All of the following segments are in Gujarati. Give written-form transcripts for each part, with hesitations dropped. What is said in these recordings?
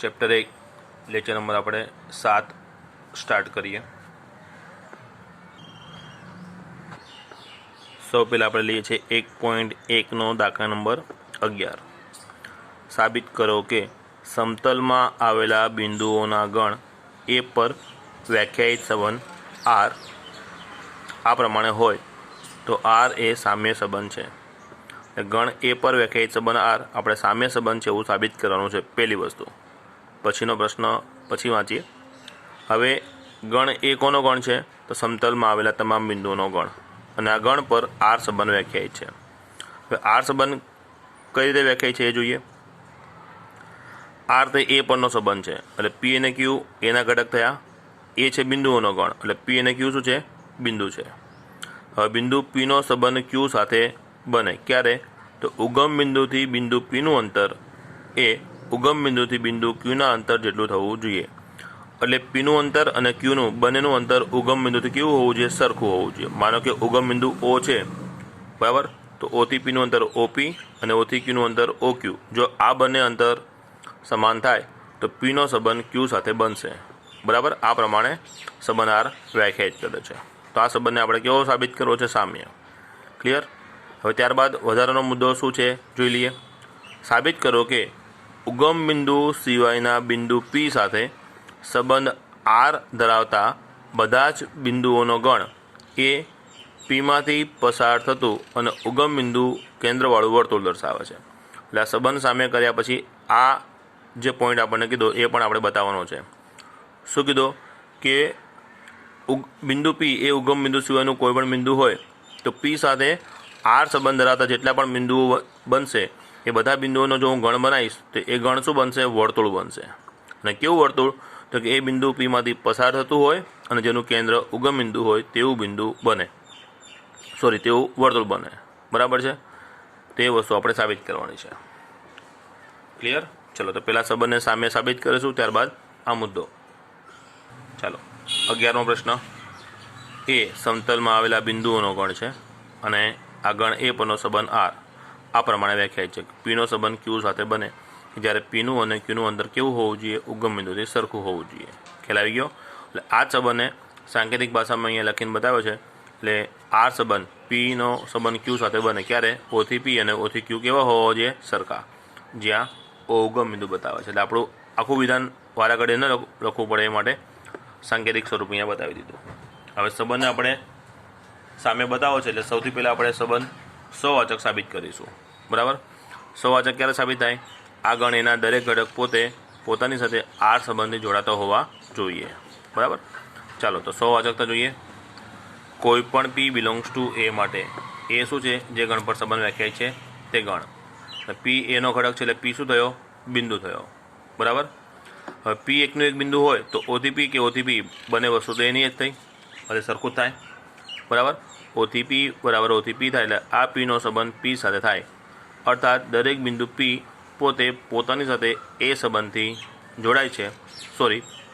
चैप्टर 1 लेक्चर नंबर આપણે 7 સ્ટાર્ટ કરીએ। સૌ પહેલાં આપણે લઈએ છીએ 1.1નો દાખલા નંબર 11। સાબિત કરો કે સમતલમાં આવેલા બિંદુઓના ગણ એ પર વ્યાખ્યાયિત સંબંધ આર આ પ્રમાણે હોય તો આર એ સામ્ય સંબંધ છે। ગણ એ પર વ્યાખ્યાયિત સંબંધ આર આપણે સામ્ય સંબંધ છે એવું સાબિત કરવાનું છે પહેલી વસ્તુ। પછીનો પ્રશ્ન પછી વાંચીએ। હવે ગણ એ કોનો ગણ છે તો સમતલમાં આવેલા તમામ બિંદુઓનો ગણ અને આ ગણ પર આર સંબંધ વ્યાખ્યાયિત છે। હવે આર સંબંધ કઈ રીતે વ્યાખ્યાયિત છે એ જોઈએ। આર તે એ પરનો સંબંધ છે એટલે પી અને ક્યુ એના ઘટક થયા। એ છે બિંદુઓનો ગણ એટલે પી અને ક્યુ શું છે બિંદુ છે। હવે બિંદુ પીનો સંબંધ ક્યુ સાથે બને ક્યારે તો ઉગમ બિંદુથી બિંદુ પીનું અંતર એ ઉગમ બિંદુથી બિંદુ ક્યુના અંતર જેટલું થવું જોઈએ। એટલે પીનું અંતર અને ક્યુનું બંનેનું અંતર ઉગમ બિંદુથી કેવું હોવું જોઈએ સરખું હોવું જોઈએ। માનો કે ઉગમ બિંદુ ઓ છે બરાબર તો ઓથી પીનું અંતર ઓપી અને ઓથી ક્યુનું અંતર ઓ ક્યુ। જો આ બંને અંતર સમાન થાય તો પીનો સંબંધ ક્યુ સાથે બનશે બરાબર। આ પ્રમાણે સંબંધ આર વ્યાખ્યાયિત કરે છે। તો આ સંબંધને આપણે કેવો સાબિત કરવો છે સામ્ય। ક્લિયર। હવે ત્યારબાદ વધારાનો મુદ્દો શું છે જોઈ લઈએ। સાબિત કરો કે ઉગમ બિંદુ સિવાયના બિંદુ પી સાથે સંબંધ આર ધરાવતા બધા જ બિંદુઓનો ગણ એ પીમાંથી પસાર થતું અને ઉગમ બિંદુ કેન્દ્રવાળું વર્તુળ દર્શાવે છે। એટલે આ સંબંધ સામ્ય કર્યા પછી આ જે પોઈન્ટ આપણને કીધો એ પણ આપણે બતાવવાનો છે। શું કીધો કે બિંદુ પી એ ઉગમ બિંદુ સિવાયનું કોઈ પણ બિંદુ હોય તો પી સાથે આર સંબંધ ધરાવતા જેટલા પણ બિંદુઓ બનશે એ બધા બિંદુઓનો જો હું ગણ બનાવીશ તો એ ગણ શું બનશે વર્તુળ બનશે। અને કેવું વર્તુળ તો કે એ બિંદુ પીમાંથી પસાર થતું હોય અને જેનું કેન્દ્ર ઉગમ બિંદુ હોય તેવું બિંદુ બને તેવું વર્તુળ બને બરાબર છે। તે વસ્તુ આપણે સાબિત કરવાની છે। ક્લિયર। ચલો તો પહેલાં સંબંધને સામે સાબિત કરીશું ત્યારબાદ આ મુદ્દો। ચાલો 11મો પ્રશ્ન એ સમતલમાં આવેલા બિંદુઓનો ગણ છે અને આ ગણ એ પરનો સંબંધ આર આ પ્રમાણે વ્યાખ્યાયિત છે। પીનો સંબંધ ક્યુ સાથે બને જ્યારે પીનું અને ક્યુનું અંતર કેવું હોવું જોઈએ ઉગમ બિંદુથી સરખું હોવું જોઈએ। ખ્યાલ આવી ગયો। એટલે આ સંબંધને સાંકેતિક ભાષામાં અહીંયા લખીને બતાવ્યો છે। એટલે આર સંબંધ પીનો સંબંધ ક્યુ સાથે બને ક્યારે ઓથી પી અને ઓથી ક્યુ કેવા હોવા જોઈએ સરખા જ્યાં ઓ ઉગમ બિંદુ બતાવે છે। એટલે આપણું આખું વિધાન વારાઘડીએ ન લખવું પડે એ માટે સાંકેતિક સ્વરૂપ અહીંયા બતાવી દીધું। હવે સંબંધને આપણે સામે બતાવો છે એટલે સૌથી પહેલાં આપણે સંબંધ સૌવાચક સાબિત કરીશું બરાબર। સૌવાચક ક્યારે સાબિત થાય આ ગણ એના દરેક ઘટક પોતે પોતાની સાથે આર સંબંધથી જોડાતા હોવા જોઈએ બરાબર। ચાલો તો સૌવાચકતા જોઈએ। કોઈ પણ પી બિલોંગ્સ ટુ એ માટે એ શું છે જે ગણ પર સંબંધ વ્યાખ્યાય છે તે ગણ પી એનો ઘટક છે એટલે પી શું થયો બિંદુ થયો બરાબર। હવે પી એકનું એક બિંદુ હોય તો ઓથી પી કે ઓથી પી બંને વસ્તુ તો એની જ થઈ એટલે સરખું જ થાય બરાબર। ઓથી પી બરાબર ઓથી પી થાય એટલે આ પીનો સંબંધ પી સાથે થાય અર્થાત દરેક બિંદુ પી પોતે પોતાની સાથે એ સંબંધથી જોડાય છે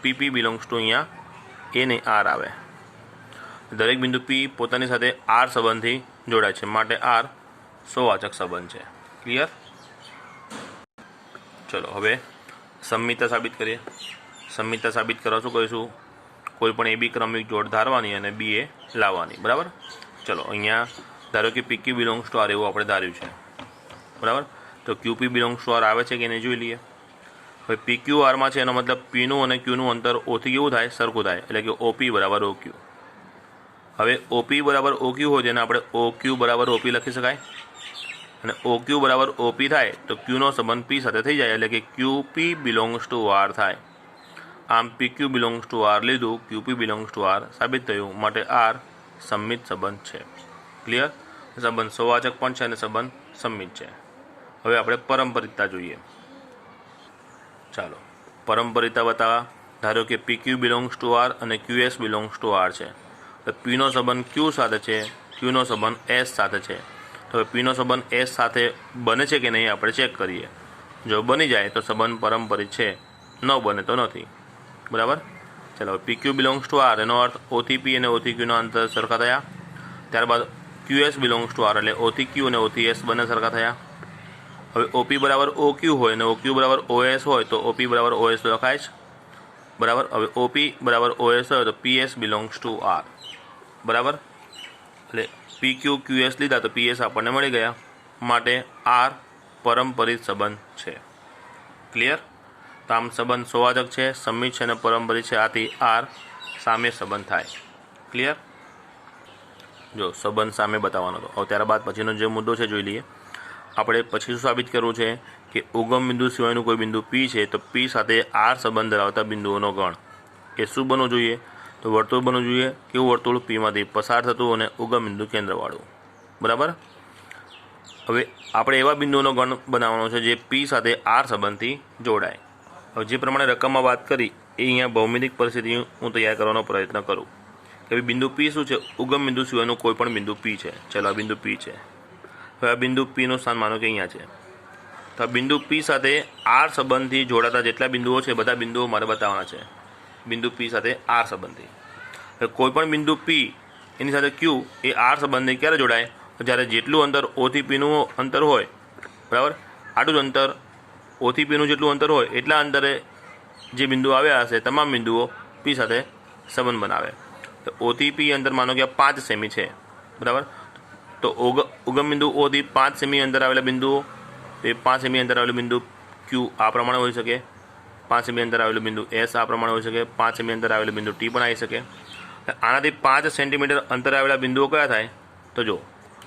પી બિલોંગ્સ ટુ અહીંયા એ નહીં આર આવે। દરેક બિંદુ પી પોતાની સાથે આર સંબંધથી જોડાય છે માટે આર સૌવાચક સંબંધ છે। ક્લિયર। ચલો હવે સંમિતતા સાબિત કરીએ। સંમિતતા સાબિત કરવા શું કરીશું કોઈ પણ એ બી ક્રમિક જોડ ધારવાની અને બી એ લાવવાની બરાબર। ચલો અહીંયા ધારો કે પી ક્યુ બિલોંગ્સ ટુ આર એવું આપણે ધાર્યું છે બરાબર। તો ક્યુપી બિલોંગ્સ ટુ આર આવે છે કે એને જોઈ લઈએ। હવે પી ક્યુ આરમાં છે એનો મતલબ પીનું અને ક્યુનું અંતર ઓથી કેવું થાય સરખું થાય એટલે કે ઓપી બરાબર ઓ ક્યુ। હવે ઓપી બરાબર ઓ ક્યુ હોય જેને આપણે ઓ ક્યુ બરાબર ઓપી લખી શકાય અને ઓ ક્યુ બરાબર ઓપી થાય તો ક્યુનો સંબંધ પી સાથે થઈ જાય એટલે કે ક્યુપી બિલોંગ્સ ટુ આર થાય। આમ પી ક્યુ બિલોંગ્સ ટુ આર લીધું ક્યુપી બિલોંગ્સ ટુ આર સાબિત થયું માટે આર સંમિત સંબંધ છે। ક્લિયર। સંબંધ સૌવાચક પણ છે અને સંબંધ સંમિત છે। હવે આપણે પરંપરિતતા જોઈએ। ચાલો પરંપરિતતા બતાવવા ધારો કે પી ક્યુ બિલોંગ્સ ટુ આર અને ક્યુએસ બિલોંગ્સ ટુ આર છે તો પીનો સંબંધ ક્યુ સાથે છે ક્યુનો સંબંધ એસ સાથે છે તો પીનો સંબંધ એસ સાથે બને છે કે નહીં આપણે ચેક કરીએ। જો બની જાય તો સંબંધ પરંપરિત છે ન બને તો નથી બરાબર। ચાલો પી ક્યુ બિલોંગ્સ ટુ આર એનો અર્થ ઓથી પી અને ઓથી ક્યુના અંતર સરખા થયા। ત્યારબાદ ક્યુએસ બિલોંગ્સ ટુ આર એટલે ઓથી ક્યુ અને ઓથી એસ બંને સરખા થયા। હવે ઓપી બરાબર ઓક્યુ હોય અને ઓક્યુ બરાબર ઓએસ હોય તો ઓપી બરાબર ઓએસ લખાય છે, બરાબર. હવે ઓપી બરાબર ઓએસ હોય તો પીએસ બિલોંગ્સ ટુ આર, બરાબર. એટલે પી ક્યુ ક્યુએસ લીધા તો પીએસ આપણને મળી ગયા, માટે આર પરંપરિત સંબંધ છે. ક્લિયર? તો આમ સંબંધ સોવાચક છે, સમિત છે અને પરંપરિત છે, આથી આર સામે સંબંધ થાય. ક્લિયર? જો સંબંધ સામે બતાવવાનો હતો. હવે ત્યારબાદ પછીનો જે મુદ્દો છે જોઈ લઈએ. આપણે પછી શું સાબિત કરવું છે કે ઉગમ બિંદુ સિવાયનું કોઈ બિંદુ પી છે તો પી સાથે આર સંબંધ ધરાવતા બિંદુઓનો ગણ એ શું બનવું જોઈએ? તો વર્તુળ બનવું જોઈએ. કેવું વર્તુળ? પીમાંથી પસાર થતું અને ઉગમ બિંદુ કેન્દ્રવાળું, બરાબર. હવે આપણે એવા બિંદુઓનો ગણ બનાવવાનો છે જે પી સાથે આર સંબંધથી જોડાય. હવે જે પ્રમાણે રકમમાં વાત કરી એ અહીંયા ભૌમિતિક પરિસ્થિતિ હું તૈયાર કરવાનો પ્રયત્ન કરું કે બિંદુ પી શું છે? ઉગમ બિંદુ સિવાયનું કોઈ પણ બિંદુ પી છે. ચલો, આ બિંદુ પી છે. હવે આ બિંદુ પીનું સ્થાન માનો કે અહીંયા છે. તો આ બિંદુ પી સાથે આર સંબંધથી જોડાતા જેટલા બિંદુઓ છે બધા બિંદુઓ મારે બતાવવાના છે. બિંદુ પી સાથે આર સંબંધી. હવે કોઈ પણ બિંદુ પી એની સાથે ક્યુ એ આર સંબંધી ક્યારે જોડાય? જ્યારે જેટલું અંતર ઓથી પીનું અંતર હોય, બરાબર, આટલું જ અંતર ઓથી પીનું જેટલું અંતર હોય એટલા અંતરે જે બિંદુ આવ્યા હશે તમામ બિંદુઓ પી સાથે સંબંધ બનાવે. તો ઓથી પી અંતર માનો કે 5 સેમી છે, બરાબર. તો ઉગમ બિંદુ ઓથી 5 સેમી અંતર આવેલા બિંદુઓ, એ 5 સેમી અંતર આવેલું બિંદુ ક્યુ આ પ્રમાણે હોઈ શકે, 5 સેમી અંતર આવેલું બિંદુ એસ આ પ્રમાણે હોઈ શકે, 5 સેમી અંતર આવેલું બિંદુ ટી પણ આવી શકે. આનાથી 5 સેન્ટીમીટર અંતર આવેલા બિંદુઓ કયા થાય? તો જો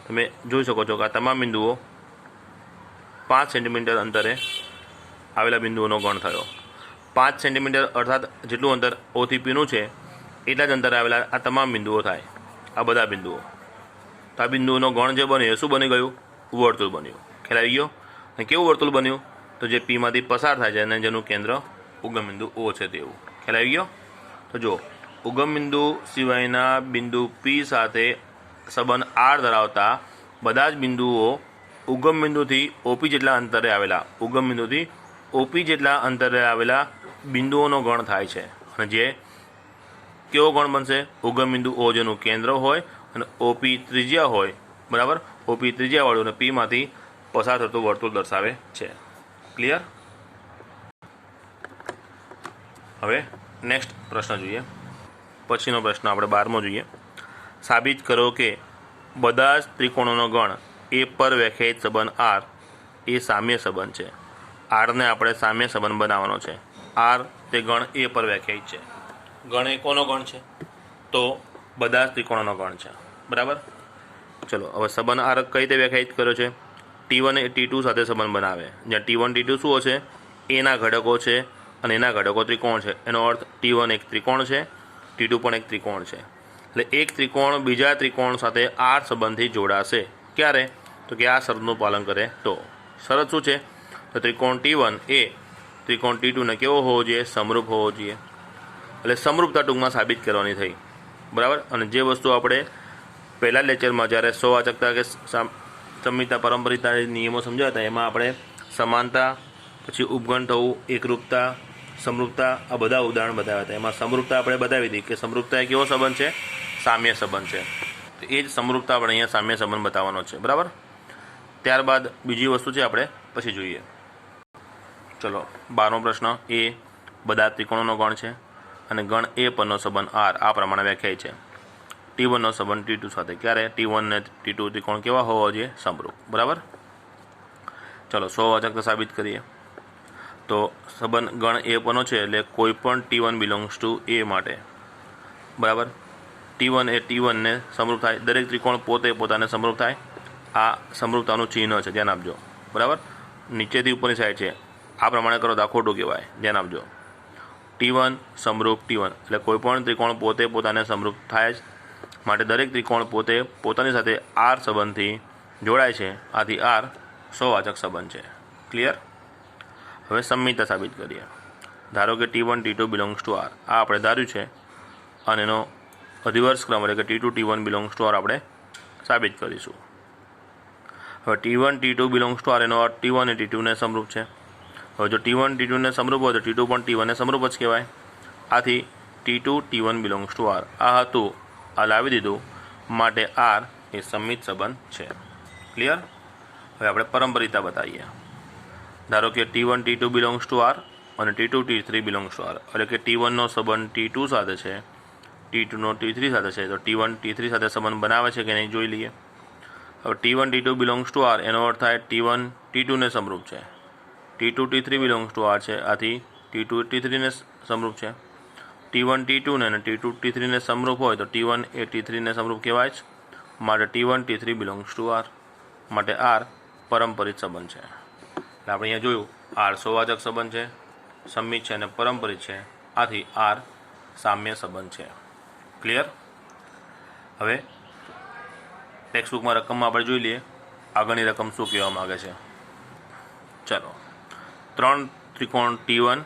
તમે જોઈ શકો છો કે આ તમામ બિંદુઓ 5 સેન્ટીમીટર અંતરે આવેલા બિંદુઓનો ગણ થયો. 5 સેન્ટીમીટર અર્થાત જેટલું અંતર ઓથી પીનું છે એટલા જ અંતરે આવેલા આ તમામ બિંદુઓ થાય, આ બધા બિંદુઓ. તો આ બિંદુઓનો ગણ જે બન્યો એ શું બની ગયું? વર્તુળ બન્યું. ખ્યાલ આવી ગયો? અને કેવું વર્તુળ બન્યું? તો જે પીમાંથી પસાર થાય છે અને જેનું કેન્દ્ર ઉગમ બિંદુ ઓ છે તેવું. ખ્યાલ આવી ગયો? તો જો ઉગમ બિંદુ સિવાયના બિંદુ પી સાથે સંબંધ આર ધરાવતા બધા જ બિંદુઓ ઉગમ બિંદુથી ઓપી જેટલા અંતરે આવેલા, ઉગમ બિંદુથી ઓપી જેટલા અંતરે આવેલા બિંદુઓનો ગણ થાય છે. અને જે કેવો ગણ બનશે? ઉગમ બિંદુ ઓ જેનું કેન્દ્ર હોય અને ઓપી ત્રિજ્યા હોય, બરાબર, ઓપી ત્રિજ્યાવાળું અને પીમાંથી પસાર થતું વર્તુળ દર્શાવે છે. ક્લિયર? હવે નેક્સ્ટ પ્રશ્ન જોઈએ. પછીનો પ્રશ્ન આપણે 12મો જોઈએ. સાબિત કરો કે બધા જ ત્રિકોણોનો ગણ એ પર વ્યાખ્યાયિત સંબંધ આર એ સામ્ય સંબંધ છે. આરને આપણે સામ્ય સંબંધ બનાવવાનો છે. આર તે ગણ એ પર વ્યાખ્યાયિત છે. ગણ એ કોનો ગણ છે? તો બધા જ ત્રિકોણોનો ગણ છે, બરાબર. ચલો, હવે સંબંધ આર કઈ રીતે વ્યાખ્યાયિત કર્યો છે? T1 એ T2 સાથે સંબંધ બનાવે, જ્યાં T1 T2 શું હશે? એના ઘટકો છે અને એના ઘટકો ત્રિકોણ છે. એનો અર્થ T1 એક ત્રિકોણ છે, T2 પણ એક ત્રિકોણ છે. એટલે એક ત્રિકોણ બીજા ત્રિકોણ સાથે આર સંબંધથી જોડાશે. ક્યારે? તો કે આ શરતનું પાલન કરે તો. શરત શું છે? તો ત્રિકોણ T1 એ ત્રિકોણ T2 ને કેવો હોવો જોઈએ? સમરૂપ હોવો જોઈએ. એટલે સમરૂપતા ટૂંકમાં સાબિત કરવાની થઈ, બરાબર. અને જે વસ્તુ આપણે પહેલા લેક્ચરમાં જ્યારે સ્વવાચકતા કે સંમિતતા પરંપરિતા નિયમો સમજાવ્યા હતા એમાં આપણે સમાનતા, પછી ઉપગણ થવું, એકરૂપતા, સમરૂપતા આ બધા ઉદાહરણ બતાવ્યા હતા. એમાં સમરૂપતા આપણે બતાવી હતી કે સમરૂપતા એ કેવો સંબંધ છે? સામ્ય સંબંધ છે. તો એ જ સમરૂપતા આપણે અહીંયા સામ્ય સંબંધ બતાવવાનો છે, બરાબર. ત્યારબાદ બીજી વસ્તુ છે આપણે પછી જોઈએ. ચલો, 12મો પ્રશ્ન. એ બધા ત્રિકોણોનો ગણ છે અને ગણ એ પરનો સંબંધ આર આ પ્રમાણે વ્યાખ્યાય છે. T1 નો સંબંધ T2 સાથે. ક્યારે? T1 ને T2 ત્રિકોણ કેવા હોવા જોઈએ? સમરૂપ, બરાબર. ચલો, સ્વવાચકતા સાબિત કરીએ. તો સંબંધ ગણ એ પરનો છે એટલે કોઈ પણ T1 બિલોંગ્સ ટુ એ માટે, બરાબર. T1 એ T1 ને સમરૂપ થાય. દરેક ત્રિકોણ પોતે પોતાને સમરૂપ થાય. આ સમરૂપતાનું ચિહ્ન છે, ધ્યાન આપજો, બરાબર. નીચેથી ઉપરની સાઈડ છે. આ પ્રમાણે કરો તો આ ખોટું કહેવાય, ધ્યાન આપજો. T1 સમરૂપ T1 એટલે કોઈ પણ ત્રિકોણ પોતે પોતાને સમરૂપ થાય જ, માટે દરેક ત્રિકોણ પોતે પોતાની સાથે આર સંબંધથી જોડાય છે. આથી આર સ્વવાચક સંબંધ છે. ક્લિયર? હવે સંમિતતા સાબિત કરીએ. ધારો કે T1 T2 belongs to R, આ આપણે ધાર્યું છે અને એનો અધિવર્ષ ક્રમ એટલે કે T2 T1 belongs to R આપણે સાબિત કરીશું. હવે T1 T2 belongs to R એનો અર્થ T1 એ T2 ને સમરૂપ છે. હવે જો T1 T2 ને સમરૂપ હોય તો T2 પણ T1 ને સમરૂપ જ કહેવાય. આથી T2 T1 belongs to R આ હતું, આ લાવી દીધું, માટે આર એ સંમિત સંબંધ છે. ક્લિયર? હવે આપણે પરંપરિતા બતાવીએ. ધારો કે T1 T2 belongs to R અને T2 T3 belongs to R, એટલે કે T1નો સંબંધ T2 સાથે છે, T2નો T3 સાથે છે, તો T1 T3 સાથે સંબંધ બનાવે છે કે નહીં જોઈ લઈએ. હવે T1 T2 belongs to R એનો અર્થ થાય T1 T2ને સમરૂપ છે, T2 T3 belongs to R છે, આથી T2 T3ને સમરૂપ છે. T1 T2ને અને T2 T3ને સમરૂપ હોય તો T1 એ T3ને સમરૂપ કહેવાય જ, માટે T1 T3 belongs to R, માટે આર પરંપરિત સંબંધ છે. એટલે આપણે અહીંયા જોયું આર સોવાચક સંબંધ છે, સંમિત છે અને પરંપરિત છે, આથી આર સામ્ય સંબંધ છે. ક્લિયર? હવે ટેક્સ્ટબુકમાં રકમમાં આપણે જોઈ લઈએ આગળની રકમ શું કહેવા માગે છે. ચાલો, 3 ત્રિકોણ T1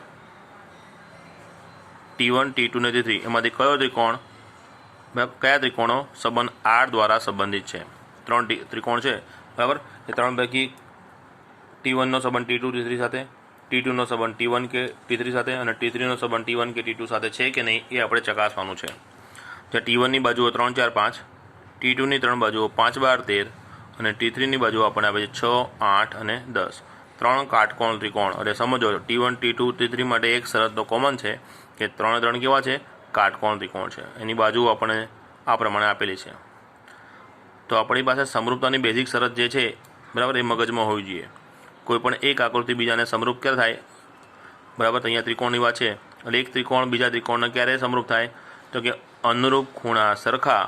T2 ને T3 એમાંથી કયો ત્રિકોણ, કયા ત્રિકોણો સંબંધ આર દ્વારા સંબંધિત છે? 3 ત્રિકોણ છે, બરાબર. એ 3 પૈકી T1નો સંબંધ T2 T3 સાથે, T2નો સંબંધ T1 કે T3 સાથે અને T3નો સંબંધ T1 કે T2 સાથે છે કે નહીં એ આપણે ચકાસવાનું છે. જ્યાં T1ની બાજુઓ 3 4 5, T2ની 3 બાજુઓ 5 12 13 અને T3ની બાજુઓ આપણને આપે છે 6 8 અને 10. 3 કાટકોણ ત્રિકોણ. એટલે સમજો T1 T2 T3 માટે એક શરત તો કોમન છે કે 3 કેવા છે? કાટકોણ ત્રિકોણ છે. એની બાજુઓ આપણને આ પ્રમાણે આપેલી છે. તો આપણી પાસે સમરૂપતાની બેઝિક શરત જે છે, બરાબર, એ મગજમાં હોવી જોઈએ. કોઈ પણ એક આકૃતિ બીજાને સમરૂપ ક્યારે થાય? બરાબર, તો અહીંયા ત્રિકોણની વાત છે, એટલે એક ત્રિકોણ બીજા ત્રિકોણને ક્યારે સમરૂપ થાય? તો કે અનુરૂપ ખૂણા સરખા,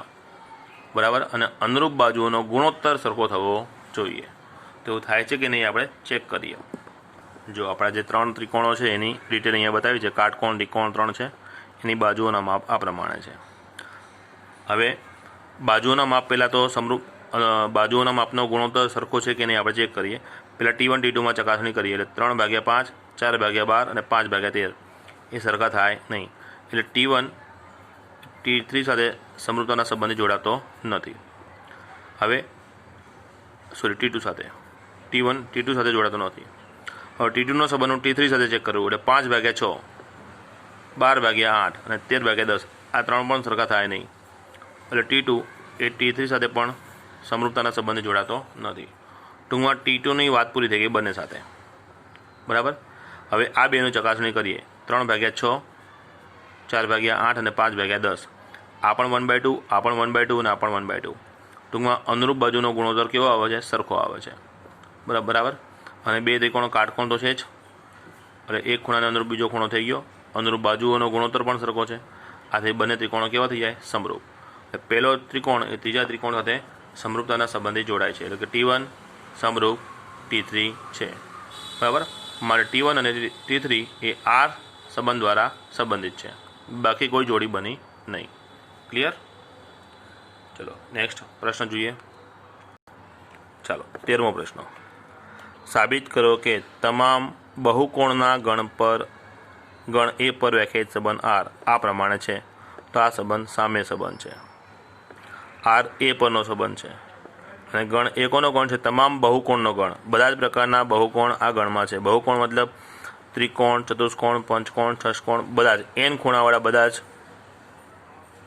બરાબર, અને અનુરૂપ બાજુઓનો ગુણોત્તર સરખો થવો જોઈએ. તો એવું થાય છે કે નહીં આપણે ચેક કરીએ. જો આપણા જે 3 ત્રિકોણો છે એની ડિટેલ અહીંયા બતાવી છે. કાટકોણ ત્રિકોણ 3 છે, એની બાજુઓના માપ આ પ્રમાણે છે. હવે બાજુઓના માપ પહેલાં તો સમરૂપ, બાજુઓના માપનો ગુણોત્તર સરખો છે કે નહીં આપણે ચેક કરીએ. પહેલાં T1 T2માં ચકાસણી કરીએ, એટલે 3/5 4/12 અને 5/13 એ સરખા થાય નહીં, એટલે T1 T3 સાથે સમરૂપતાના સંબંધે જોડાતો નથી. હવે T2 સાથે T1 T2 સાથે જોડાતો નથી. હવે T2નો સંબંધ T3 સાથે ચેક કરવું, એટલે 5/6 12/8 અને 13/10 આ 3 પણ સરખા થાય નહીં, એટલે T2 એ T3 સાથે પણ સમરૂપતાના સંબંધે જોડાતો નથી. ટૂંકમાં T2ની વાત પૂરી થઈ ગઈ બંને સાથે, બરાબર. હવે આ બેનું ચકાસણી કરીએ, 3/6 4/8 અને 5/10 આ પણ 1/2, આ પણ 1/2 અને આ પણ 1/2. ટૂંકમાં અનુરૂપ બાજુનો ગુણોત્તર કેવો આવે છે? સરખો આવે છે, બરાબર. અને બે ત્રિકોણો કાટકોણ તો છે જ, એટલે એક ખૂણાને અનુરૂપ બીજો ખૂણો થઈ ગયો. અનુરૂપ બાજુઓનો ગુણોત્તર પણ સરખો છે, આથી બંને ત્રિકોણો કેવા થઈ જાય? સમરૂપ. પહેલો ત્રિકોણ એ ત્રીજા ત્રિકોણ સાથે સમરૂપતાના સંબંધે જોડાય છે, એટલે કે T1 સમરૂપ T3 છે, બરાબર. મારે T1 અને T3 એ આર સંબંધ દ્વારા સંબંધિત છે, બાકી કોઈ જોડી બની નહીં. ક્લિયર? ચલો નેક્સ્ટ પ્રશ્ન જોઈએ. ચાલો 13મો પ્રશ્ન. સાબિત કરો કે તમામ બહુકોણના ગણ એ પર વ્યાખ્યાયિત સંબંધ આર આ પ્રમાણે છે, તો આ સંબંધ સામ્ય સંબંધ છે. આર એ પરનો સંબંધ છે અને ગણ એ કોનો ગણ છે? તમામ બહુકોણનો ગણ. બધા જ પ્રકારના બહુકોણ આ ગણમાં છે. બહુકોણ મતલબ ત્રિકોણ, ચતુષ્કોણ, પંચકોણ, ષષ્કોણ, બધા જ n ખૂણાવાળા,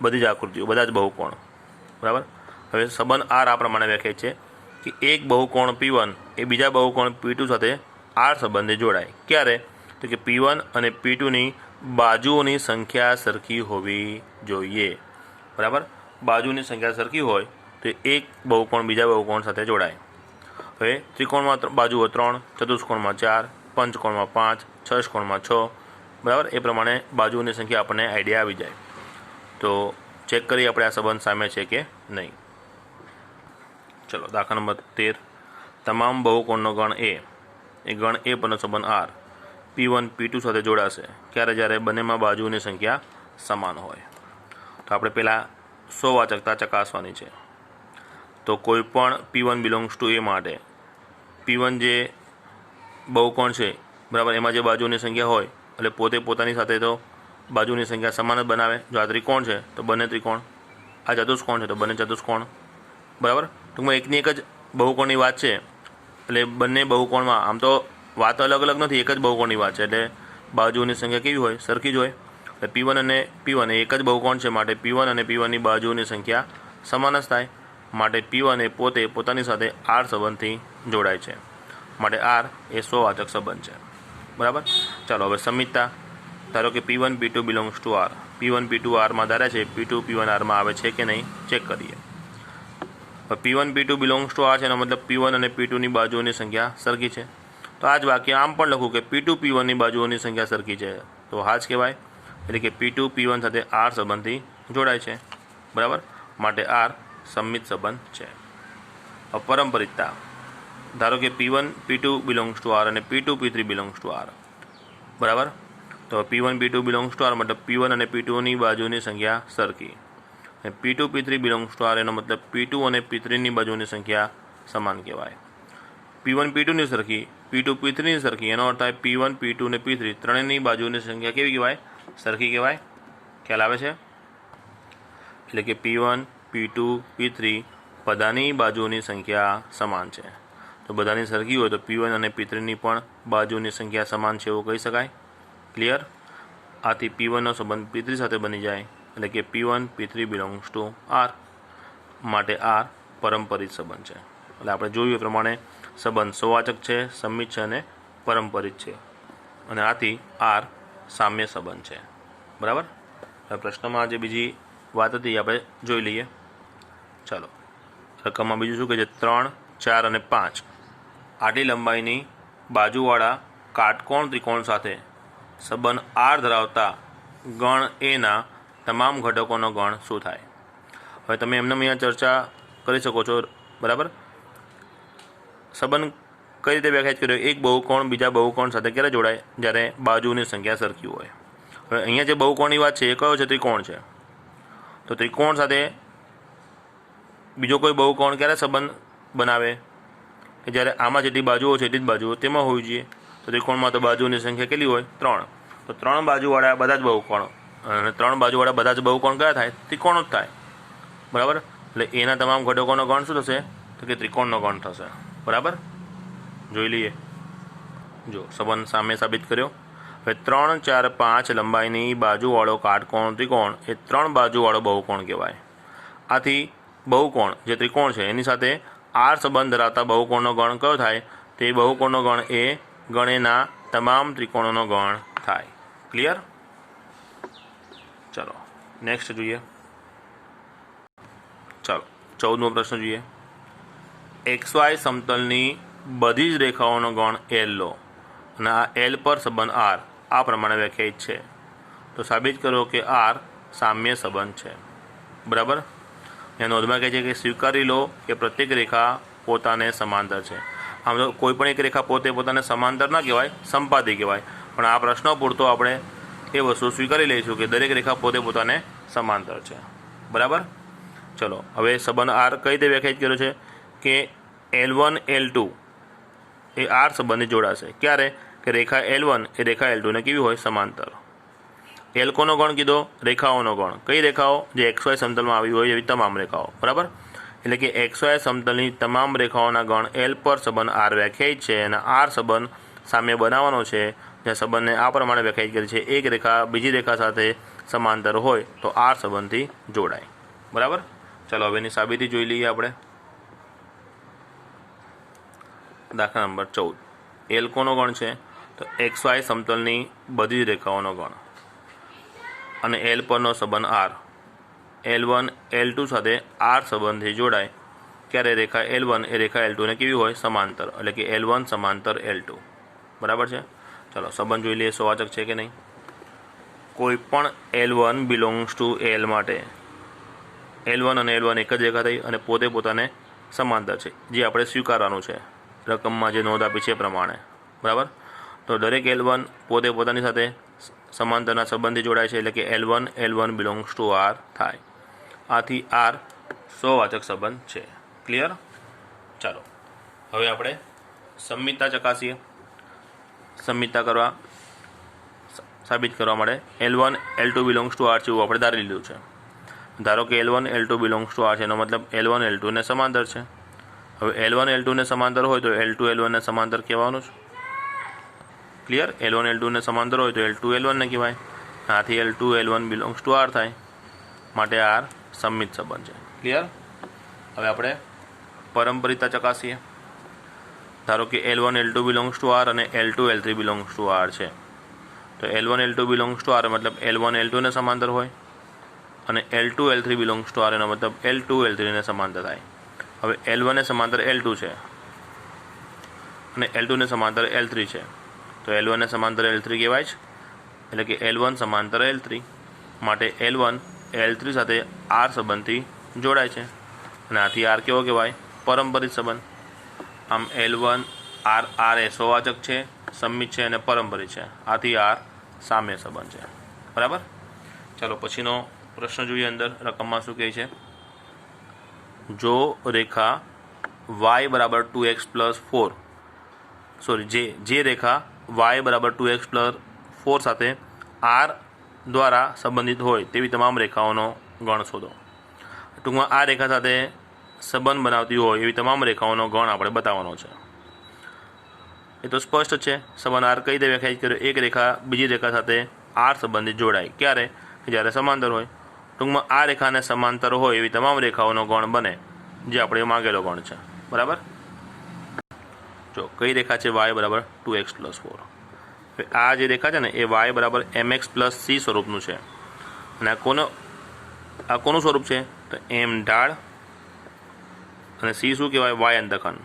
બધી જ આકૃતિઓ, બધા જ બહુકોણ, બરાબર. હવે સંબંધ આર આ પ્રમાણે વ્યાખ્યાયિત છે કે એક બહુકોણ P1 એ બીજા બહુકોણ P2 સાથે આર સંબંધે જોડાય. ક્યારે? તો કે P1 અને P2ની બાજુઓની સંખ્યા સરખી હોવી જોઈએ, બરાબર. બાજુની સંખ્યા સરખી હોય તો એક બહુકોણ બીજા બહુકોણ સાથે જોડાય. હવે ત્રિકોણમાં બાજુઓ 3, ચતુષ્કોણમાં 4, પંચકોણમાં 5, ષષ્કોણમાં 6, બરાબર. એ પ્રમાણે બાજુઓની સંખ્યા આપણને આઈડિયા આવી જાય. તો ચેક કરીએ આપણે આ સંબંધ સામે છે કે નહીં. ચલો દાખલા નંબર 13. તમામ બહુકોણનો ગણ એ ગણ એ પરનો સંબંધ આર P1 P2 સાથે જોડાશે ક્યારે? જ્યારે બંનેમાં બાજુઓની સંખ્યા સમાન હોય. તો આપણે પહેલાં સોવાચકતા ચકાસવાની છે. તો કોઈ પણ P1 બિલોંગ્સ ટુ એ માટે P1 જે બહુકોણ છે, બરાબર, એમાં જે બાજુની સંખ્યા હોય એટલે પોતે પોતાની સાથે તો બાજુની સંખ્યા સમાન જ બનાવે. જો આ ત્રિકોણ છે તો બંને ત્રિકોણ, આ ચતુષ્કોણ છે તો બંને ચતુષ્કોણ, બરાબર. ટૂંકમાં એકની એક જ બહુકોણની વાત છે, એટલે બંને બહુકોણમાં આમ તો વાત અલગ અલગ નથી, એક જ બહુકોણની વાત છે, એટલે બાજુઓની સંખ્યા કેવી હોય? સરખી જ હોય. એટલે P1 અને P1 એ એક જ બહુકોણ છે, માટે P1 અને P1ની બાજુઓની સંખ્યા સમાન જ થાય. માટે P1 એ પોતે પોતાની સાથે આર સંબંધથી જોડાય છે. માટે આર એ સ્વવાચક સંબંધ છે, બરાબર. ચાલો હવે સમિતતા. ધારો કે P1 P2 belongs to R. P1 P2 આરમાં ધારે છે, P2 P1 આરમાં આવે છે કે નહીં ચેક કરીએ. P1 P2 belongs to R છે એનો મતલબ P1 અને P2ની બાજુઓની સંખ્યા સરખી છે. તો આ જ વાક્ય આમ પણ લખું કે P2 P1ની બાજુઓની સંખ્યા સરખી છે, તો હા જ કહેવાય. એટલે કે P2 P1 સાથે આર સંબંધથી જોડાય છે, બરાબર. માટે આર સંમિત સંબંધ છે. અપરંપરિતતા. ધારો કે P1 P2 belongs to R અને P2 P3 belongs to R, બરાબર. તો P1 P2 belongs to R મતલબ P1 અને P2ની બાજુની સંખ્યા સરખી. અને P2 P3 belongs to R એનો મતલબ P2 અને P3ની બાજુની સંખ્યા સમાન કહેવાય. P1 P2ની સરખી, P2 P3ની સરખી, એનો અર્થ થાય P1 P2 અને P3 ત્રણેયની બાજુની સંખ્યા કેવી કહેવાય? સરખી કહેવાય. ખ્યાલ આવે છે? એટલે કે P1 P2 P3 બધાની બાજુની સંખ્યા સમાન છે. તો બધાની સરખી હોય તો P1 અને P3ની પણ બાજુની સંખ્યા સમાન છે એવું કહી શકાય. ક્લિયર? આથી P1નો સંબંધ P3 સાથે બની જાય, એટલે કે P1 P3 belongs to R. માટે આર પરંપરિત સંબંધ છે. એટલે આપણે જોયું એ પ્રમાણે સંબંધ સ્વવાચક છે, સંમિત છે અને પરંપરિત છે, અને આથી આર સામ્ય સંબંધ છે, બરાબર. હવે પ્રશ્નમાં જે બીજી વાત હતી આપણે જોઈ લઈએ. ચાલો, રકમમાં બીજું શું કહે છે? 3, 4 અને 5 આડી લંબાઈની બાજુવાળા કાટકોણ ત્રિકોણ સાથે સંબંધ આર ધરાવતા ગણ એના તમામ ઘટકોનો ગણ શું થાય? હવે તમે એમને અહીંયા ચર્ચા કરી શકો છો, બરાબર. સંબંધ કઈ રીતે વ્યાખ્યાયિત કર્યો? એક બહુકોણ બીજા બહુકોણ સાથે ક્યારે જોડાય? જ્યારે બાજુની સંખ્યા સરખી હોય. હવે અહીંયા જે બહુકોણની વાત છે એ કયો છે? ત્રિકોણ છે. તો ત્રિકોણ સાથે બીજો કોઈ બહુકોણ ક્યારે સંબંધ બનાવે? કે જ્યારે આમાં જેટલી બાજુઓ છે એટલી જ બાજુઓ તેમાં હોવી જોઈએ. તો ત્રિકોણમાં તો બાજુની સંખ્યા કેટલી હોય? 3. તો 3 બાજુવાળા બધા જ બહુકોણ, અને 3 બાજુવાળા બધા જ બહુકોણ કયા થાય? ત્રિકોણો જ થાય, બરાબર. એટલે એના તમામ ઘટકોનો ગણ શું થશે? તો કે ત્રિકોણનો ગણ થશે, બરાબર. જોઈ લઈએ. જો સંબંધ સામે સાબિત કર્યો. હવે 3, 4, 5 લંબાઈની બાજુવાળો કાટકોણ ત્રિકોણ એ 3 બાજુવાળો બહુકોણ કહેવાય. આથી બહુકોણ જે ત્રિકોણ છે એની સાથે આર સંબંધ ધરાવતા બહુકોણનો ગણ કયો થાય? તે બહુકોણનો ગણ એ ગણેના તમામ ત્રિકોણોનો ગણ થાય. ક્લિયર? ચાલો નેક્સ્ટ જોઈએ. ચાલો 14મો પ્રશ્ન જોઈએ. XY સમતલની બધી જ રેખાઓનો ગણ L લો અને આ L પર સંબંધ R આ પ્રમાણે વ્યાખ્યાયિત છે. તો સાબિત કરો કે R સામ્ય સંબંધ છે, બરાબર. એ નોંધમાં કહે છે કે સ્વીકારી લો કે પ્રત્યેક રેખા પોતાને સમાંતર છે. આમ તો કોઈ પણ એક રેખા પોતાને સમાંતર ના કહેવાય, સંપાતી કહેવાય. પણ આ પ્રશ્ન પૂરતો આપણે એ વસ્તુ સ્વીકારી લઈશું કે દરેક રેખા પોતાને સમાંતર છે, બરાબર. ચલો હવે સંબંધ R કઈ રીતે વ્યાખ્યાયિત કર્યો છે? કે L1 L2 એ R સંબંધથી જોડાશે. ક્યારે? કે રેખા L1 એ રેખા L2 ને કેવી હોય? સમાંતર. L કોનો ગણ કીધો? રેખાઓનો ગણ. કઈ રેખાઓ? જે XY સમતલમાં આવી હોય એવી તમામ રેખાઓ, બરાબર. એટલે કે XY સમતલની તમામ રેખાઓના ગણ L પર સંબંધ R વ્યાખ્યાયિત છે, અને R સંબંધ સામ્ય બનાવવાનો છે. જ્યાં સંબંધને આ પ્રમાણે વ્યાખ્યાયિત કરી છે: એક રેખા બીજી રેખા સાથે સમાંતર હોય તો R સંબંધથી જોડાય, બરાબર. ચાલો હવે એની સાબિતી જોઈ લઈએ આપણે. દાખલા નંબર 14. L કોનો ગણ છે? તો XY સમતલની બધી જ રેખાઓનો ગણ અને L પરનો સંબંધ R. L1 L2 સાથે R સંબંધથી જોડાય. ક્યારે? રેખા L1 એ રેખા L2 ને કેવી હોય? સમાંતર. એટલે કે L1 સમાંતર L2, બરાબર છે. ચાલો સંબંધ જોઈ લઈએ સ્વવાચક છે કે નહીં. કોઈ પણ L1 બિલોંગ્સ ટુ L માટે L1 અને L1 એક જ રેખા થઈ અને પોતાને સમાંતર છે, જે આપણે સ્વીકારવાનું છે રકમમાં જે નોંધ આપી છે એ પ્રમાણે, બરાબર. તો દરેક L1 પોતાની સાથે સમાંતરના સંબંધથી જોડાય છે, એટલે કે L1 બિલોંગ્સ ટુ R થાય. આથી R સ્વવાચક સંબંધ છે. ક્લિયર? ચાલો હવે આપણે સંમિતતા ચકાસીએ. સંમિતતા કરવા સાબિત કરવા માટે L1 L2 belongs to R છે એવું આપણે ધારી લીધું છે. ધારો કે L1 L2 belongs to R છે, એનો મતલબ L1 L2 ને સમાંતર છે. હવે L1 L2 ને સમાંતર હોય તો L2 L1 ને સમાંતર કહેવાનું છે. ક્લિયર? L1 L2 ને સમાંતર હોય તો L2 L1 ને કહેવાય. આથી L2 L1 belongs to R થાય. માટે R સંમિત સંબંધ છે. ક્લિયર? હવે આપણે પરંપરિતતા ચકાસીએ. ધારો કે L1 L2 belongs to R અને L2 L3 belongs to R છે, તો L1 L2 belongs to R મતલબ L1 L2 ને સમાંતર હોય અને L2 L3 belongs to R એનો મતલબ L2 L3 ને સમાંતર થાય. હવે L1 ને સમાંતર L2 છે અને L2 ને સમાંતર L3 છે, તો L1 ને સમાંતર L3 કહેવાય છે, એટલે કે L1 સમાંતર L3 માટે L1 L3 સાથે R સંબંધથી જોડાય છે અને આથી R કેવો કહેવાય? પરંપરિત સંબંધ. આમ L1 R એ સ્વવાચક છે, સંમિત છે અને પરંપરિત છે, આથી R સામ્ય સંબંધ છે. બરાબર. ચાલો પછીનો પ્રશ્ન જોઈએ. અંદર રકમમાં શું કહે છે? જો રેખા y બરાબર 2x પ્લસ 4 જે રેખા y બરાબર 2x પ્લસ 4 સાથે R દ્વારા સંબંધિત હોય તેવી તમામ રેખાઓનો ગણ શોધો. ટૂંકમાં આ રેખા સાથે સંબંધ બનાવતી હોય એવી તમામ રેખાઓનો ગણ આપણે બતાવવાનો છે. એ તો સ્પષ્ટ છે. સંબંધ R કઈ રીતે વ્યાખ્યાયિત કર્યો? એક રેખા બીજી રેખા સાથે R સંબંધિત જોડાય ક્યારે? કે જ્યારે સમાંતર હોય. ટૂંકમાં આ રેખાને સમાંતર હોય એવી તમામ રેખાઓનો ગણ બને, જે આપણે માંગેલો ગણ છે. બરાબર. જો કઈ રેખા છે? y બરાબર 2x પ્લસ 4. આ જે રેખા છે ને એ y બરાબર mx પ્લસ c સ્વરૂપનું છે અને આ કોનું સ્વરૂપ છે? તો m ઢાળ અને c શું કહેવાય? y અંતખંડ.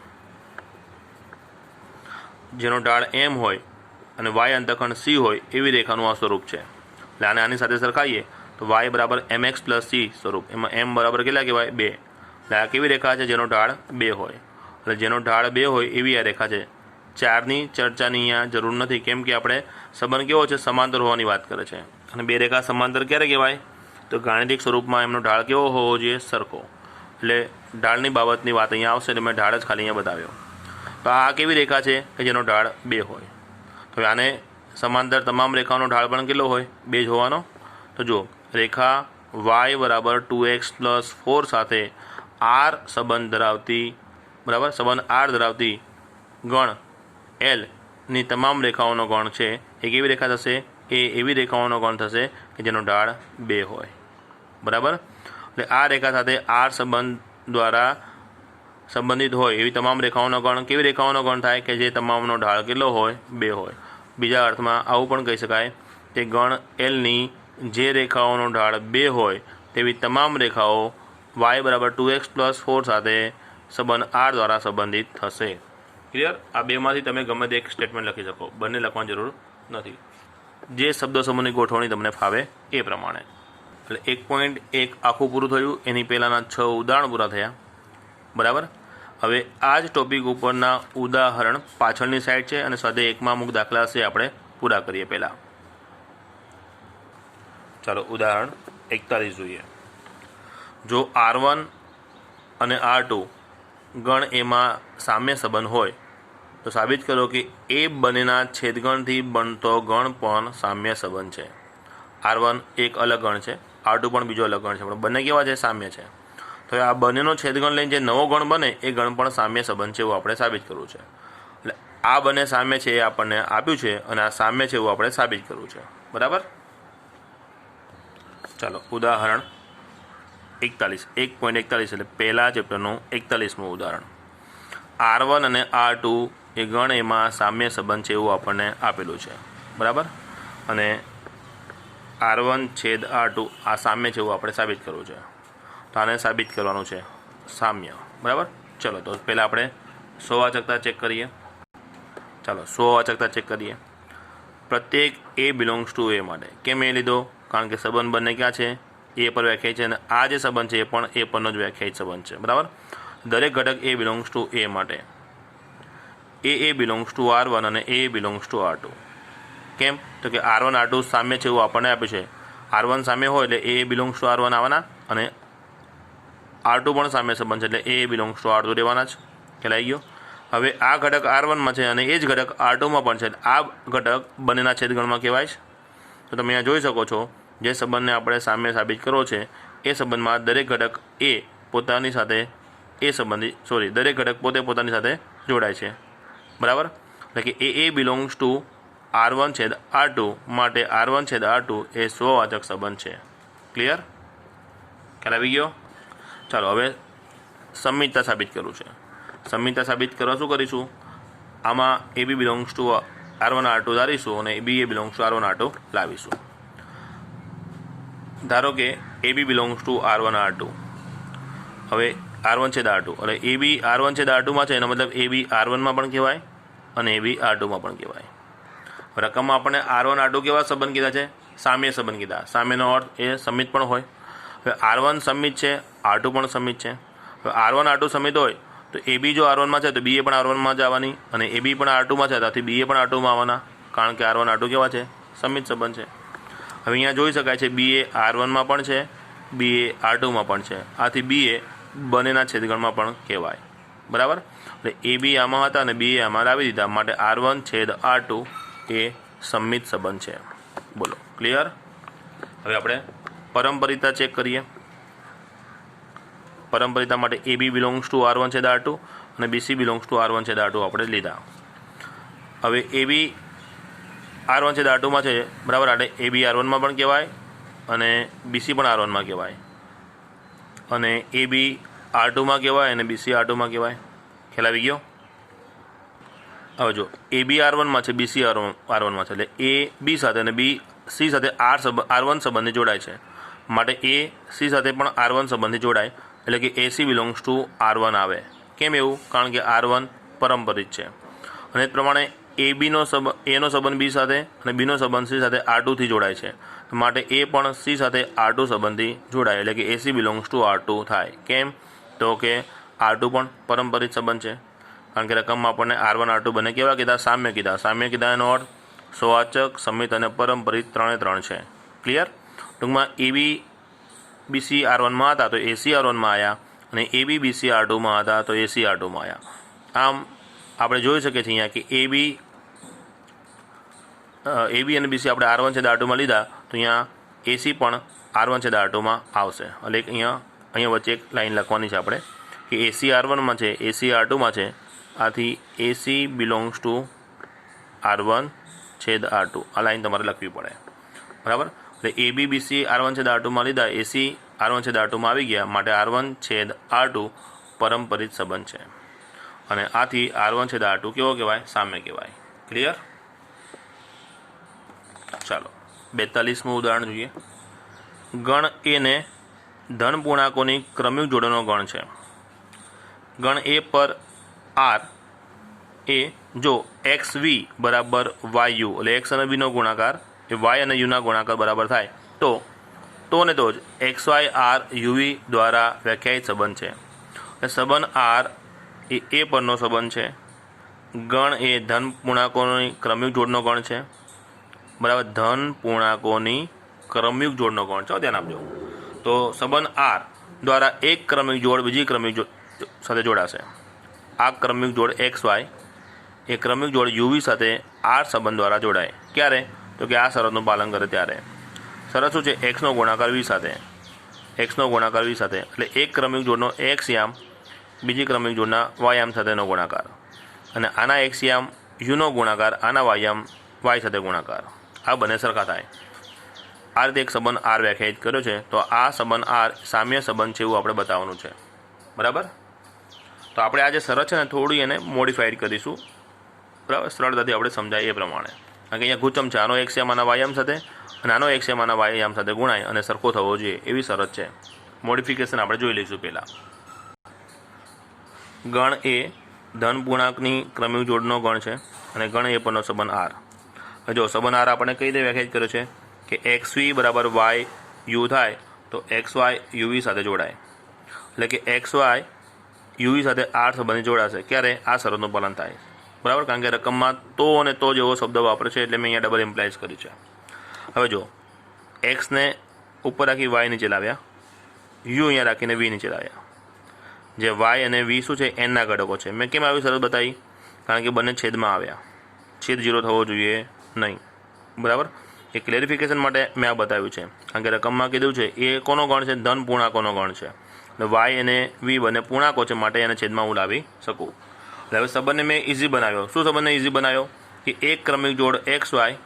જેનો ઢાળ m હોય અને y અંતખંડ c હોય એવી રેખાનું આ સ્વરૂપ છે. એટલે આની સાથે સરખાઈએ તો y બરાબર mx પ્લસ c સ્વરૂપ, એમાં m બરાબર કેટલા કહેવાય? 2. એટલે આ કેવી રેખા છે? જેનો ઢાળ 2 હોય. એટલે જેનો ઢાળ 2 હોય એવી આ રેખા છે. 4ની ચર્ચાની અહીંયા જરૂર નથી, કેમ કે આપણે સંબંધ કેવો છે? સમાંતર હોવાની વાત કરે છે. અને બે રેખા સમાંતર ક્યારે કહેવાય? તો ગાણિતિક સ્વરૂપમાં એમનો ઢાળ કેવો હોવો જોઈએ? સરખો. એટલે ઢાળની બાબતની વાત અહીંયા આવશે, એટલે મેં ઢાળ જ ખાલી અહીંયા બતાવ્યો. તો આ કેવી રેખા છે? કે જેનો ઢાળ 2 હોય. તો આને સમાંતર તમામ રેખાઓનો ઢાળ પણ કેટલો હોય? 2 જ હોવાનો. તો જો રેખા y બરાબર 2x પ્લસ 4 સાથે R સંબંધ ધરાવતી, બરાબર, સંબંધ R ધરાવતી ગણ L ની તમામ રેખાઓનો ગણ છે એ કેવી રેખા થશે? એ એવી રેખાઓનો ગણ થશે કે જેનો ઢાળ 2 હોય. બરાબર. એટલે આ રેખા સાથે R સંબંધ દ્વારા સંબંધિત હોય એવી તમામ રેખાઓનો ગણ કેવી રેખાઓનો ગણ થાય? કે જે તમામનો ઢાળ કેટલો હોય? 2 હોય. બીજા અર્થમાં આવું પણ કહી શકાય કે ગણ Lની જે રેખાઓનો ઢાળ 2 હોય તેવી તમામ રેખાઓ y બરાબર 2x પ્લસ 4 સાથે સંબંધ R દ્વારા સંબંધિત થશે. ક્લિયર? આ બેમાંથી તમે ગમે તે એક સ્ટેટમેન્ટ લખી શકો, બંને લખવાની જરૂર નથી. જે શબ્દ સમૂહની ગોઠવણી તમને ફાવે એ પ્રમાણે. એટલે 1.1 આખું પૂરું થયું. એની પહેલાંના 6 ઉદાહરણ પૂરા થયા. બરાબર. હવે આ જ ટોપિક ઉપરના ઉદાહરણ પાછળની સાઈડ છે અને સ્વાધ્યાય 1માં અમુક દાખલા છે, આપણે પૂરા કરીએ પહેલાં. ચાલો ઉદાહરણ 41 જોઈએ. જો R1 અને R2 ગણ એમાં સામ્ય સંબંધ હોય તો સાબિત કરો કે એ બંનેના છેદગણથી બનતો ગણ પણ સામ્ય સંબંધ છે. R1 એક અલગ ગણ છે, R2 પણ બીજો અલગ ગણ છે, પણ બંને કેવા છે? સામ્ય છે. તો આ બંનેનો છેદગણ લઈને જે નવો ગણ બને એ ગણ પણ સામ્ય સંબંધ છે એવું આપણે સાબિત કરવું છે. એટલે આ બંને સામ્ય છે એ આપણને આપ્યું છે અને આ સામ્ય છે એવું આપણે સાબિત કરવું છે. બરાબર. ચાલો ઉદાહરણ 41 એટલે પહેલા ચેપ્ટરનું 41મું ઉદાહરણ. R1 અને R2 એ ગણ એમાં સામ્ય સંબંધ છે એવું આપણને આપેલું છે. બરાબર. અને R1 છેદ R2 આ સામ્ય છે એવું આપણે સાબિત કરવું છે. તો આને સાબિત કરવાનું છે સામ્ય. બરાબર. ચલો તો પહેલાં આપણે સ્વવાચકતા ચેક કરીએ. ચાલો સ્વવાચકતા ચેક કરીએ. પ્રત્યેક A બિલોંગ્સ ટુ A માટે. કેમ એ લીધો? કારણ કે સંબંધ બંને ક્યાં છે? એ પર વ્યાખ્યાયિત છે અને આ જે સંબંધ છે એ પણ એ પરનો જ વ્યાખ્યાયિત સંબંધ છે. બરાબર. દરેક ઘટક A બિલોંગ્સ ટુ A માટે A બિલોંગ્સ ટુ R1 અને A બિલોંગ્સ ટુ R2. કેમ? તો કે R1 R2 સામ્ય છે એવું આપણને આપ્યું છે. R1 સામ્ય હોય એટલે A બિલોંગ્સ ટુ R1 આવવાના અને R2 પણ સામ્ય સંબંધ છે એટલે A બિલોંગ્સ ટુ R2 રહેવાના જ. ખ્યાલ આવી ગયો? હવે આ ઘટક R1માં છે અને એ જ ઘટક R2માં પણ છે. આ ઘટક બંનેના છેદગણમાં કહેવાય છે. તો તમે અહીંયા જોઈ શકો છો જે સંબંધને આપણે સામ્ય સાબિત કરવો છે એ સંબંધમાં દરેક ઘટક A પોતાની સાથે દરેક ઘટક પોતે પોતાની સાથે જોડાય છે. બરાબર. એટલે કે A બિલોંગ્સ ટુ R1 છેદ R2 માટે R1 છેદ R2 એ સ્વવાચક સંબંધ છે. ક્લિયર? ખ્યાલ આવી ગયો? ચાલો હવે સંમિતતા સાબિત કરવું છે. સંમિતતા સાબિત કરવા શું કરીશું? આમાં એ બી બિલોંગ્સ ટુ R1 R2 ધારીશું અને બી એ બિલોંગ્સ ટુ R1 R2 લાવીશું. ધારો કે એ બી બિલોંગ્સ ટુ R1 R2. હવે R1 છેદ R2 એટલે એ બી R1 છેદ R2માં છે એનો મતલબ એ બી R1માં પણ કહેવાય અને એ બી R2માં પણ કહેવાય. રકમમાં આપણને R1 R2 કેવા સંબંધ કીધા છે? સામ્ય સંબંધ કીધા. સામ્યનો અર્થ એ સમિત પણ હોય. હવે R1 સમિત છે, R2 પણ સમિત છે. હવે R1 R2 સમિત હોય તો એ બી જો R1માં છે તો બી એ પણ R1માં જ આવવાની અને એ બી પણ R2માં છે ત્યાંથી બી એ પણ R2માં આવવાના, કારણ કે R1 R2 કેવા છે? સમિત સંબંધ છે. હવે અહીંયા જોઈ શકાય છે બી એ R1માં પણ છે, બી એ R2માં પણ છે. આથી બી એ બંનેના છેદગણમાં પણ કહેવાય. બરાબર? એટલે એ બી આમાં હતા અને બી એ આમાં લાવી દીધા, માટે R1 છેદ R2 એ સમિત સંબંધ છે. બોલો, ક્લિયર? હવે આપણે પરંપરિતા ચેક કરીએ. પરંપરિતા માટે એ બી બિલોંગ્સ ટુ R1 છેદ R2 અને બીસી બિલોંગ્સ ટુ R1 છેદ R2 આપણે લીધા. હવે એ બી R1 છેદ R2માં છે, બરાબર? એટલે એ બી R1માં પણ કહેવાય અને બીસી પણ R1માં કહેવાય અને એ બી R2માં કહેવાય અને બીસી R2માં કહેવાય. ખ્યાલ આવી ગયો? હવે જો એ બી R1માં છે, બીસી R1માં છે, એટલે એ બી સાથે અને બી સી સાથે R1 સંબંધે જોડાય છે, માટે એ સી સાથે પણ R1 સંબંધે જોડાય, એટલે કે એસી બિલોંગ્સ ટુ R1 આવે. કેમ એવું? કારણ કે R1 પરંપરિત છે. અને એ પ્રમાણે એ બીનો એનો સંબંધ બી સાથે અને બીનો સંબંધ સી સાથે R2થી જોડાય છે, માટે એ પણ સી સાથે R2 સંબંધથી જોડાય, એટલે કે એસી બિલોંગ્સ ટુ R2 થાય. કેમ? તો કે R2 પણ પરંપરિત સંબંધ છે, કારણ કે રકમમાં આપણને R1 R2 બંને કેવા કીધા? સામ્ય કીધા. સામ્ય કીધા એનો અર્થ સ્વવાચક, સમિત અને પરંપરિત ત્રણે છે. ક્લિયર? ટૂંકમાં એ બી બીસી R1માં હતા તો એસી R1માં આવ્યા અને એ બી બીસી R2માં હતા તો એસી R2માં આવ્યા. આમ આપણે જોઈ શકીએ છીએ અહીંયા કે એ બી અને બીસી આપણે R1 છેદ R2માં લીધા તો અહીંયા એસી પણ R1 છેદ R2માં આવશે. એટલે અહીંયા વચ્ચે એક લાઈન લખવાની છે આપણે કે એસી R1માં છે, એસી R2માં છે, આથી એસી બિલોંગ્સ ટુ R1 છેદ R2. આ લાઈન તમારે લખવી પડે. બરાબર? એટલે એ બી બીસી R1 છેદ R2માં લીધા, એસી R1 છેદ R2માં આવી ગયા, માટે R1 છેદ R2 પરંપરિત સંબંધ છે અને આથી R1 છેદ R2 કેવો કહેવાય? સામ્ય કહેવાય. ક્લિયર? ચાલો 42મું ઉદાહરણ જોઈએ. ગણ એને ધન પૂર્ણાંકોની ક્રમિક જોડનો ગણ છે. ગણ એ પર R એ જો એક્સ વી બરાબર વાય યુ, એટલે એક્સ અને વીનો ગુણાકાર એ વાય અને યુના ગુણાકાર બરાબર થાય તો ને તો જ એક્સ વાય આર યુવી દ્વારા વ્યાખ્યાયિત સંબંધ છે. સંબંધ આર એ પરનો સંબંધ છે. ગણ એ ધન પૂર્ણાંકોની ક્રમિક જોડનો ગણ છે. બરાબર? ધન પૂર્ણાંકોની ક્રમિક જોડનો ગણ છે, ધ્યાન આપજો. તો સંબંધ આર દ્વારા એક ક્રમિક જોડ બીજી ક્રમિક જોડ સાથે જોડાશે. આ ક્રમિક જોડ એક્સ વાય એ ક્રમિક જોડ યુવી સાથે આર સંબંધ દ્વારા જોડાય. ક્યારે? તો કે આ શરતનું પાલન કરે ત્યારે. શરત શું છે? એક્સનો ગુણાકાર વી સાથે. એક્સનો ગુણાકાર વી સાથે એટલે એક ક્રમિક જોડનો એક્સ યામ બીજી ક્રમિક જોડના વાયામ સાથેનો ગુણાકાર અને આના એક્સ યામ યુનો ગુણાકાર આના વાયામ વાય સાથે ગુણાકાર. આ બંને સરખા થાય. આ રીતે એક સંબંધ આર વ્યાખ્યાયિત કર્યો છે. તો આ સંબંધ આર સામ્ય સંબંધ છે એવું આપણે બતાવવાનું છે. બરાબર? તો આપણે આ જે શરત છે ને થોડી એને મોડિફાઈડ કરીશું. બરાબર? સરળતાથી આપણે સમજાય એ પ્રમાણે. કારણ કે અહીંયા ગુચમ છે, આનો એક્સ યામ આના વાયામ સાથે અને આનો એક્સ યામ આના વાયામ સાથે ગુણાય અને સરખો થવો જોઈએ એવી શરત છે. મોડિફિકેશન આપણે જોઈ લઈશું પહેલાં. ગણ એ ધન પૂર્ણાંકની ક્રમિક જોડનો ગણ છે અને ગણ એ પરનો સંબંધ આર. જો સંબંધ આર આપણે કઈ રીતે વ્યાખ્યાયિત કર્યો છે કે એક્સ વી બરાબર વાય યુ થાય તો એક્સ વાય યુવી સાથે જોડાય, એટલે કે એક્સ વાય યુવી સાથે આર સંબંધ જોડાશે. ક્યારે? આ શરતનું પાલન થાય. બરાબર? કારણ કે રકમમાં તો અને તો જેવો શબ્દ વાપરે છે એટલે મેં અહીંયા ડબલ ઇમ્પ્લાઇઝ કર્યું છે. હવે જો એક્સને ઉપર રાખી વાય નીચે લાવ્યા, યુ અહીંયા રાખીને વી નીચે લાવ્યા. જે વાય અને વી શું છે? એનના ઘટકો છે. મેં કેમ આવી શરત બતાવી? કારણ કે બંને છેદમાં આવ્યા. છેદ 0 થવો જોઈએ નહીં. બરાબર? એ ક્લેરિફિકેશન માટે મેં આ બતાવ્યું છે. કારણ કે રકમમાં કીધું છે એ કોનો ગણ છે? ધન પૂર્ણાંકોનો ગણ છે. એટલે વાય અને વી બંને પૂર્ણાંકો છે, માટે એને છેદમાં હું લાવી શકું. એટલે હવે સંબંધને મેં ઇઝી બનાવ્યો. શું સંબંધને ઇઝી બનાવ્યો? કે એક ક્રમિક જોડ એક્સ વાય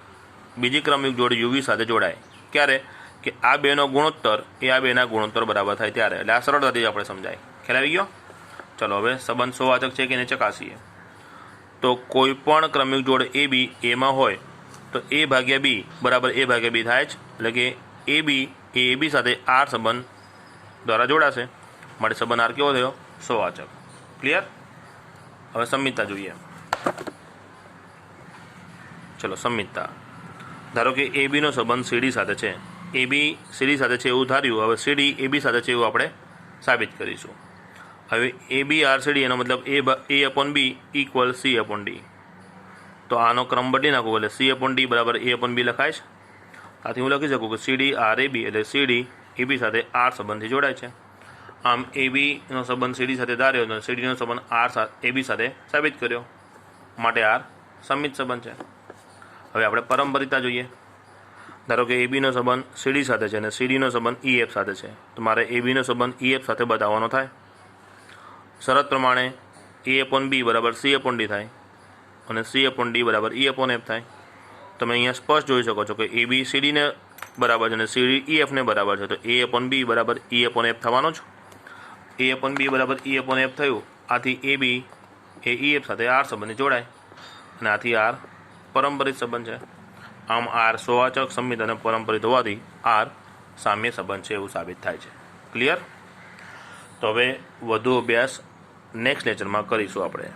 બીજી ક્રમિક જોડ યુવી સાથે જોડાય. ક્યારે? કે આ બેનો ગુણોત્તર એ આ બેના ગુણોત્તર બરાબર થાય ત્યારે. એટલે આ સરળતાથી આપણે સમજાય. ખ્યાલ આવી ગયો? ચલો હવે સંબંધ સ્વવાચક છે કે એને ચકાસીએ. તો કોઈ પણ ક્રમિક જોડ એ બી એમાં હોય તો એ ભાગ્યા બી બરાબર એ ભાગ્યા બી થાય જ, એટલે કે એ બી સાથે આર સંબંધ દ્વારા જોડાશે, માટે સંબંધ આર કેવો થયો? સ્વવાચક. ક્લિયર? હવે સંમિતતા જોઈએ. ચલો સંમિતતા. ધારો કે એ બીનો સંબંધ સીડી સાથે છે, એ બી સીડી સાથે છે એવું ધાર્યું. હવે સીડી એ બી સાથે છે એવું આપણે સાબિત કરીશું. હવે એ બી આર સીડી એનો મતલબ એ અપોન બી ઇક્વલ સી અપોન ડી. તો આનો ક્રમ બદલી નાખવો એટલે સી અપોન ડી બરાબર એ અપોન બી લખાય છે. આથી હું લખી શકું કે સીડી આર એ બી એટલે સીડી એ બી સાથે આર સંબંધથી જોડાય છે. આમ એ બીનો સંબંધ સીડી સાથે ધાર્યો અને સીડીનો સંબંધ આર એ બી સાથે સાબિત કર્યો, માટે આર સંમિત સંબંધ છે. હવે આપણે પરંપરિતા જોઈએ. ધારો કે એ બીનો સંબંધ સીડી સાથે છે અને સીડીનો સંબંધ ઈ એફ સાથે છે, તો મારે એ બીનો સંબંધ ઈ એફ સાથે બતાવવાનો થાય. શરત પ્રમાણે એ અપોન બી બરાબર સી અપોન ડી થાય અને સી અપોન ડી બરાબર ઈ અપોન એફ થાય. તમે અહીંયા સ્પષ્ટ જોઈ શકો છો કે એ બી સીડીને બરાબર છે અને સીડી ઈ એફને બરાબર છે, તો એ અપોન બી બરાબર ઈ અપોન એફ થવાનો જ. એ અપોન બી બરાબર ઈ અપોન એફ થયું, આથી એ બી એ ઈ એફ સાથે આર સંબંધે જોડાય અને આથી આર પરંપરિત સંબંધ છે. આમ આર સ્વવાચક, સંમિત અને પરંપરિત હોવાથી આર સામ્ય સંબંધ છે એવું સાબિત થાય છે. ક્લિયર? તો હવે વધુ અભ્યાસ નેક્સ્ટ લેક્ચરમાં કરીશું આપણે.